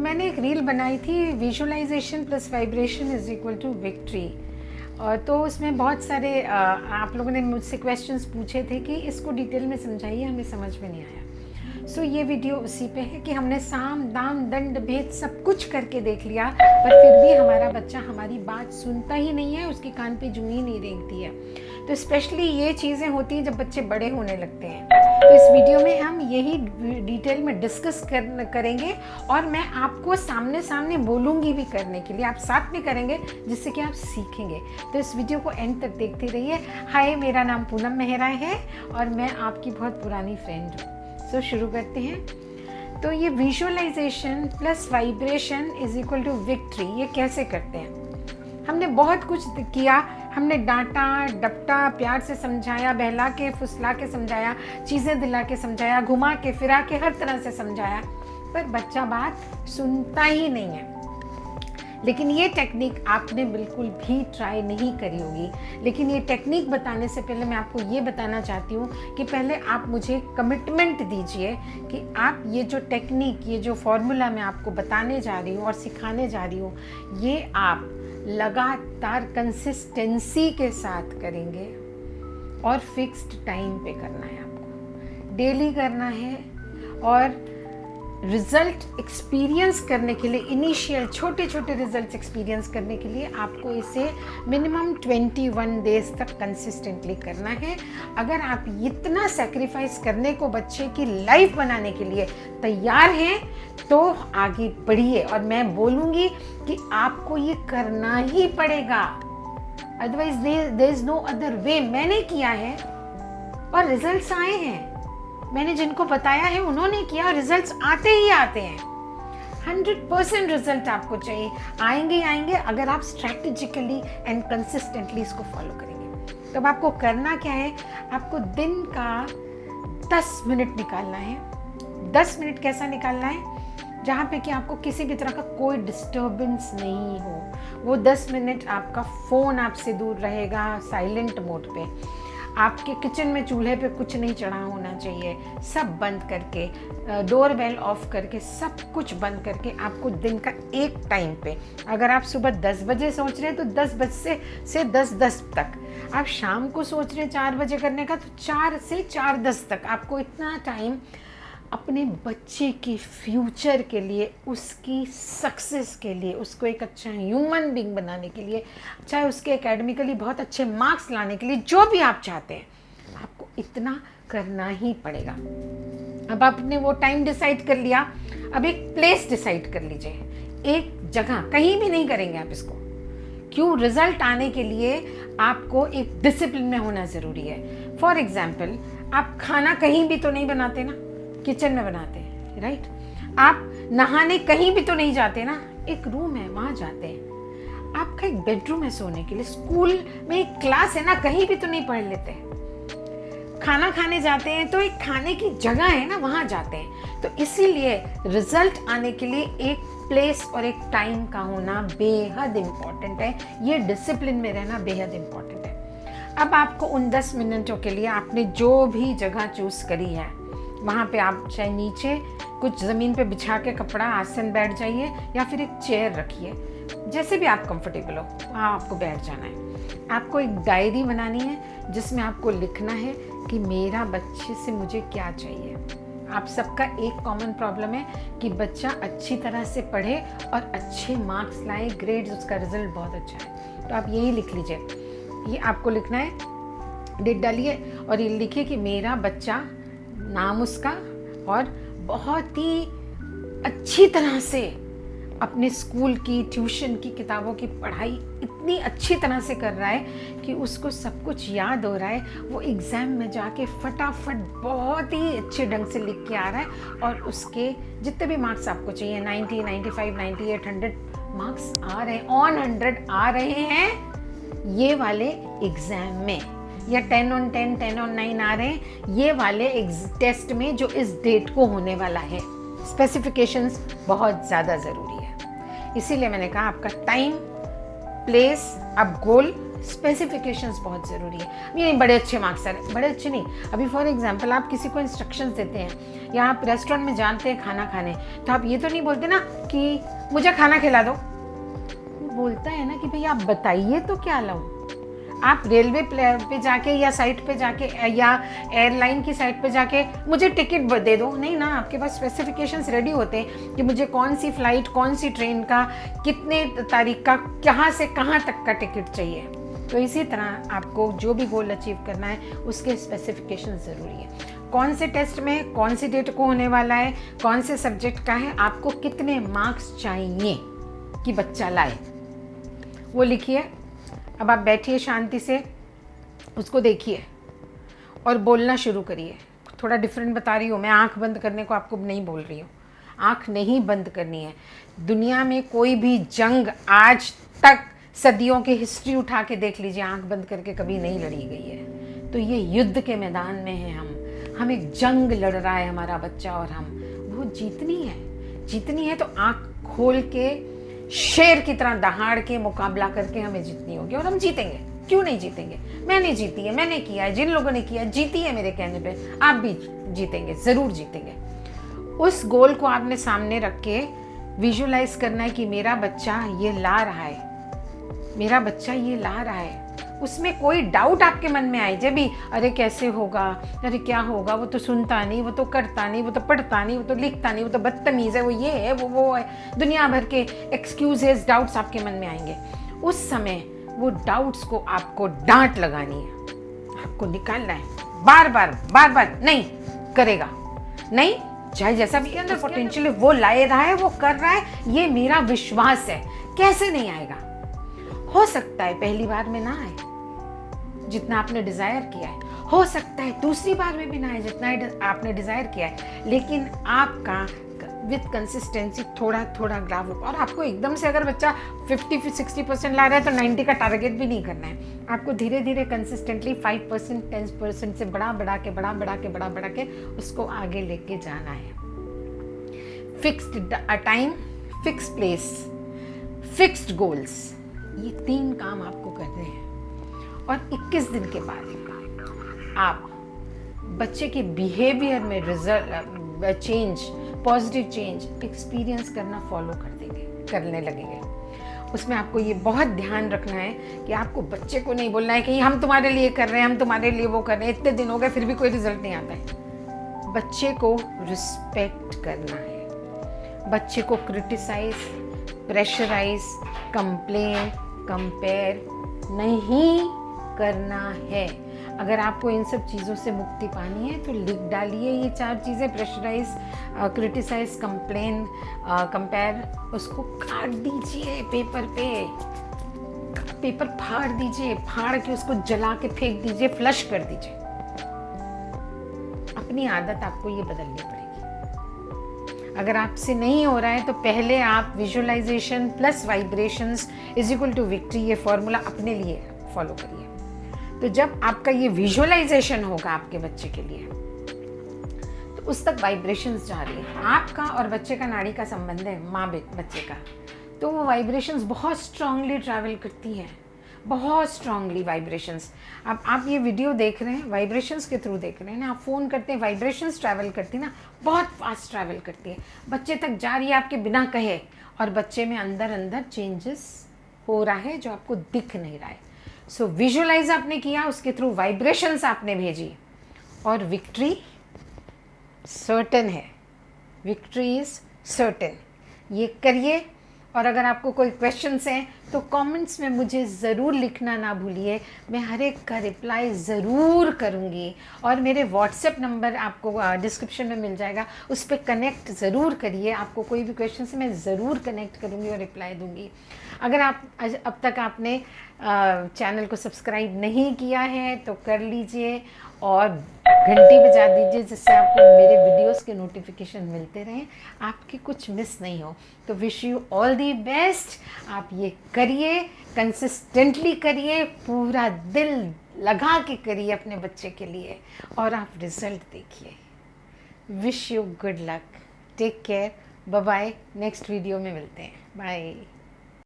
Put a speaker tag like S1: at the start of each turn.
S1: मैंने एक रील बनाई थी, visualization plus vibration is equal to victory. तो उसमें बहुत सारे आप लोगों ने मुझसे क्वेश्चंस पूछे थे कि इसको डिटेल में समझाइए, हमें समझ में नहीं आया। सो ये वीडियो उसी पे है कि हमने साम दाम दंड भेद सब कुछ करके देख लिया, पर फिर भी हमारा बच्चा हमारी बात सुनता ही नहीं है, उसके कान पे जूं ही नहीं रेंगती है। तो स्पेशली ये चीज़ें होती हैं जब बच्चे बड़े होने लगते हैं। तो इस वीडियो में हम यही डिटेल में डिस्कस करेंगे और मैं आपको सामने सामने बोलूँगी भी करने के लिए, आप साथ में करेंगे जिससे कि आप सीखेंगे। तो इस वीडियो को एंड तक देखते रहिए। हाय, मेरा नाम पूनम मेहरा है और मैं आपकी बहुत पुरानी फ्रेंड हूँ। सो शुरू करते हैं। तो ये visualization plus vibration is equal to victory, ये कैसे करते हैं? हमने बहुत कुछ किया, हमने डांटा डपटा, प्यार से समझाया, बहला के फुसला के समझाया, चीज़ें दिला के समझाया, घुमा के फिरा के हर तरह से समझाया, पर बच्चा बात सुनता ही नहीं है। लेकिन ये टेक्निक आपने बिल्कुल भी ट्राई नहीं करी होगी। लेकिन ये टेक्निक बताने से पहले मैं आपको ये बताना चाहती हूँ कि पहले आप मुझे कमिटमेंट दीजिए कि आप ये जो टेक्निक, ये जो फॉर्मूला मैं आपको बताने जा रही हूँ और सिखाने जा रही हूँ, ये आप लगातार कंसिस्टेंसी के साथ करेंगे और फिक्स्ड टाइम पे करना है, आपको डेली करना है। और रिजल्ट एक्सपीरियंस करने के लिए, इनिशियल छोटे छोटे रिजल्ट्स एक्सपीरियंस करने के लिए आपको इसे मिनिमम 21 डेज तक कंसिस्टेंटली करना है। अगर आप इतना सेक्रीफाइस करने को बच्चे की लाइफ बनाने के लिए तैयार हैं तो आगे बढ़िए, और मैं बोलूँगी कि आपको ये करना ही पड़ेगा, otherwise there is no other way. मैंने किया है और रिजल्ट्स आए हैं, मैंने जिनको बताया है उन्होंने किया, रिजल्ट्स आते ही आते हैं। 100% रिजल्ट आपको चाहिए, आएंगे ही आएंगे अगर आप स्ट्रैटेजिकली एंड कंसिस्टेंटली इसको फॉलो करेंगे। तो अब आपको करना क्या है, आपको दिन का 10 मिनट निकालना है। 10 मिनट कैसा निकालना है? जहाँ पे कि आपको किसी भी तरह का कोई डिस्टर्बेंस नहीं हो। वो 10 मिनट आपका फ़ोन आपसे दूर रहेगा, साइलेंट मोड पे। आपके किचन में चूल्हे पे कुछ नहीं चढ़ा होना चाहिए, सब बंद करके, डोर बेल ऑफ करके, सब कुछ बंद करके आपको दिन का एक टाइम पे, अगर आप सुबह 10 बजे सोच रहे हैं तो 10 बजे से 10:10 तक, आप शाम को सोच रहे हैं 4 बजे करने का तो 4 से 4:10 तक आपको इतना टाइम अपने बच्चे के फ्यूचर के लिए, उसकी सक्सेस के लिए, उसको एक अच्छा ह्यूमन बीइंग बनाने के लिए, चाहे उसके एकेडमिकली बहुत अच्छे मार्क्स लाने के लिए, जो भी आप चाहते हैं, आपको इतना करना ही पड़ेगा। अब आपने वो टाइम डिसाइड कर लिया, अब एक प्लेस डिसाइड कर लीजिए, एक जगह, कहीं भी नहीं करेंगे आप इसको। क्यों? रिजल्ट आने के लिए आपको एक डिसिप्लिन में होना ज़रूरी है। फॉर एग्जाम्पल, आप खाना कहीं भी तो नहीं बनाते ना, किचन में बनाते हैं, राइट? आप नहाने कहीं भी तो नहीं जाते ना, एक रूम है वहाँ जाते हैं। आपका एक बेडरूम है सोने के लिए, स्कूल में एक क्लास है ना, कहीं भी तो नहीं पढ़ लेते। खाना खाने जाते हैं तो एक खाने की जगह है ना, वहाँ जाते हैं। तो इसीलिए रिजल्ट आने के लिए एक प्लेस और एक टाइम का होना बेहद इम्पॉर्टेंट है। ये डिसिप्लिन में रहना बेहद इम्पॉर्टेंट है। अब आपको उन 10 मिनटों के लिए आपने जो भी जगह चूज़ करी है, वहाँ पे आप चाहे नीचे कुछ ज़मीन पे बिछा के कपड़ा आसन बैठ जाइए, या फिर एक चेयर रखिए, जैसे भी आप कंफर्टेबल हो वहाँ आपको बैठ जाना है। आपको एक डायरी बनानी है जिसमें आपको लिखना है कि मेरा बच्चे से मुझे क्या चाहिए। आप सबका एक कॉमन प्रॉब्लम है कि बच्चा अच्छी तरह से पढ़े और अच्छे मार्क्स लाए, ग्रेड्स, उसका रिजल्ट बहुत अच्छा है। तो आप यही लिख लीजिए, ये आपको लिखना है, डेट डालिए और ये लिखिए कि मेरा बच्चा, नाम उसका, और बहुत ही अच्छी तरह से अपने स्कूल की, ट्यूशन की, किताबों की पढ़ाई इतनी अच्छी तरह से कर रहा है कि उसको सब कुछ याद हो रहा है। वो एग्ज़ाम में जाके फटाफट बहुत ही अच्छे ढंग से लिख के आ रहा है और उसके जितने भी मार्क्स आपको चाहिए, 90, 95, 98, 100 मार्क्स आ रहे हैं, ऑन 100 आ रहे हैं ये वाले एग्ज़ाम में, या 10 on 10, 10 on 9 आ रहे हैं ये वाले टेस्ट में जो इस डेट को होने वाला है। स्पेसिफिकेशंस बहुत ज़्यादा ज़रूरी है, इसीलिए मैंने कहा आपका टाइम, प्लेस, अब गोल स्पेसिफिकेशंस बहुत ज़रूरी है। ये नहीं बड़े अच्छे मार्क्स आ रहे, बड़े अच्छे नहीं। अभी फॉर एग्जांपल आप किसी को इंस्ट्रक्शंस देते हैं या आप रेस्टोरेंट में जानते हैं खाना खाने, तो आप ये तो नहीं बोलते ना कि मुझे खाना खिला दो। बोलता है ना कि भाई आप बताइए तो क्या लाऊं। आप रेलवे पे जाके या साइट पे जाके या एयरलाइन की साइट पे जाके मुझे टिकट दे दो, नहीं ना। आपके पास स्पेसिफिकेशंस रेडी होते हैं कि मुझे कौन सी फ़्लाइट, कौन सी ट्रेन का, कितने तारीख का, कहाँ से कहाँ तक का टिकट चाहिए। तो इसी तरह आपको जो भी गोल अचीव करना है उसके स्पेसिफिकेशन ज़रूरी है। कौन से टेस्ट में कौन सी डेट को होने वाला है, कौन से सब्जेक्ट का है, आपको कितने मार्क्स चाहिए कि बच्चा लाए, वो लिखिए। अब आप बैठिए शांति से, उसको देखिए और बोलना शुरू करिए। थोड़ा डिफरेंट बता रही हूँ मैं, आंख बंद करने को आपको नहीं बोल रही हूँ, आंख नहीं बंद करनी है। दुनिया में कोई भी जंग आज तक सदियों की हिस्ट्री उठा के देख लीजिए, आंख बंद करके कभी नहीं लड़ी गई है। तो ये युद्ध के मैदान में है हम एक जंग लड़ रहा है हमारा बच्चा और हम, वो जीतनी है तो आंख खोल के शेर की तरह दहाड़ के मुकाबला करके हमें जीतनी होगी और हम जीतेंगे। क्यों नहीं जीतेंगे? मैंने जीती है, मैंने किया है, जिन लोगों ने किया है जीती है मेरे कहने पे, आप भी जीतेंगे, ज़रूर जीतेंगे। उस गोल को आपने सामने रख के विजुलाइज करना है कि मेरा बच्चा ये ला रहा है, मेरा बच्चा ये ला रहा है। उसमें कोई डाउट आपके मन में आए जब भी, अरे कैसे होगा, अरे क्या होगा, वो तो सुनता नहीं, वो तो करता नहीं, वो तो पढ़ता नहीं, वो तो लिखता नहीं, वो तो बदतमीज़ है, वो ये है, वो है, दुनिया भर के एक्सक्यूजेस, डाउट्स आपके मन में आएंगे। उस समय वो डाउट्स को आपको डांट लगानी है, आपको निकालना है। बार बार नहीं करेगा, नहीं, चाहे जैसा भी अंदर पोटेंशियल वो लाए रहा है, वो कर रहा है, ये मेरा विश्वास है। कैसे नहीं आएगा? हो सकता है पहली बार में ना आए जितना आपने डिजायर किया है, हो सकता है दूसरी बार में भी ना आए जितना आपने डिजायर किया है, लेकिन आपका विद कंसिस्टेंसी थोड़ा थोड़ा ग्राफ और आपको एकदम से अगर बच्चा 50-60% ला रहा है तो 90 का टारगेट भी नहीं करना है। आपको धीरे धीरे कंसिस्टेंटली 5%, 10% से बढ़ा के उसको आगे लेके जाना है। Fixed time, fixed place, fixed goals, ये 3 काम आपको करने हैं। और 21 दिन के बाद आप बच्चे के बिहेवियर में result change, positive change experience करने लगेंगे। उसमें आपको ये बहुत ध्यान रखना है कि आपको बच्चे को नहीं बोलना है कि हम तुम्हारे लिए कर रहे हैं, हम तुम्हारे लिए वो कर रहे हैं, इतने दिन हो गए फिर भी कोई रिजल्ट नहीं आता है। बच्चे को रिस्पेक्ट करना है, बच्चे को क्रिटिसाइज, प्रेशराइज, कंप्लेन, कंपेयर नहीं करना है। अगर आपको इन सब चीज़ों से मुक्ति पानी है तो लिख डालिए ये 4 चीज़ें, प्रेशराइज, क्रिटिसाइज, कंप्लेन, कंपेयर। उसको काट दीजिए पेपर पे, पेपर फाड़ दीजिए, फाड़ के उसको जला के फेंक दीजिए, फ्लश कर दीजिए। अपनी आदत आपको ये बदलनी पड़ेगी। अगर आपसे नहीं हो रहा है तो पहले आप visualization plus vibrations is equal to victory, ये फॉर्मूला अपने लिए फॉलो करिए। तो जब आपका ये विजुअलाइजेशन होगा आपके बच्चे के लिए, तो उस तक वाइब्रेशंस जा रही है। आपका और बच्चे का नाड़ी का संबंध है, माँ बच्चे का, तो वो वाइब्रेशंस बहुत स्ट्रांगली ट्रैवल करती हैं, बहुत स्ट्रांगली वाइब्रेशंस। अब आप ये वीडियो देख रहे हैं, वाइब्रेशंस के थ्रू देख रहे हैं ना, आप फ़ोन करते हैं, वाइब्रेशंस ट्रैवल करती ना, बहुत फास्ट ट्रैवल करती है, बच्चे तक जा रही है आपके बिना कहे, और बच्चे में अंदर अंदर चेंजेस हो रहा है जो आपको दिख नहीं रहा है। सो विजुअलाइज आपने किया, उसके थ्रू वाइब्रेशंस आपने भेजी, और विक्ट्री सर्टेन है, विक्ट्री इज सर्टेन। ये करिए। और अगर आपको कोई क्वेश्चंस हैं तो कमेंट्स में मुझे ज़रूर लिखना ना भूलिए, मैं हर एक का रिप्लाई ज़रूर करूँगी। और मेरे व्हाट्सएप नंबर आपको डिस्क्रिप्शन में मिल जाएगा, उस पर कनेक्ट ज़रूर करिए। आपको कोई भी क्वेश्चन से मैं ज़रूर कनेक्ट करूँगी और रिप्लाई दूँगी। अगर आप अब तक आपने चैनल को सब्सक्राइब नहीं किया है तो कर लीजिए और घंटी बजा दीजिए, जिससे आपको मेरे वीडियोस के नोटिफिकेशन मिलते रहें, आपकी कुछ मिस नहीं हो। तो wish you all the best. आप ये करिए, कंसिस्टेंटली करिए, पूरा दिल लगा के करिए अपने बच्चे के लिए, और आप रिजल्ट देखिए। Wish you good luck, take care, bye bye. Next video में मिलते हैं, बाय।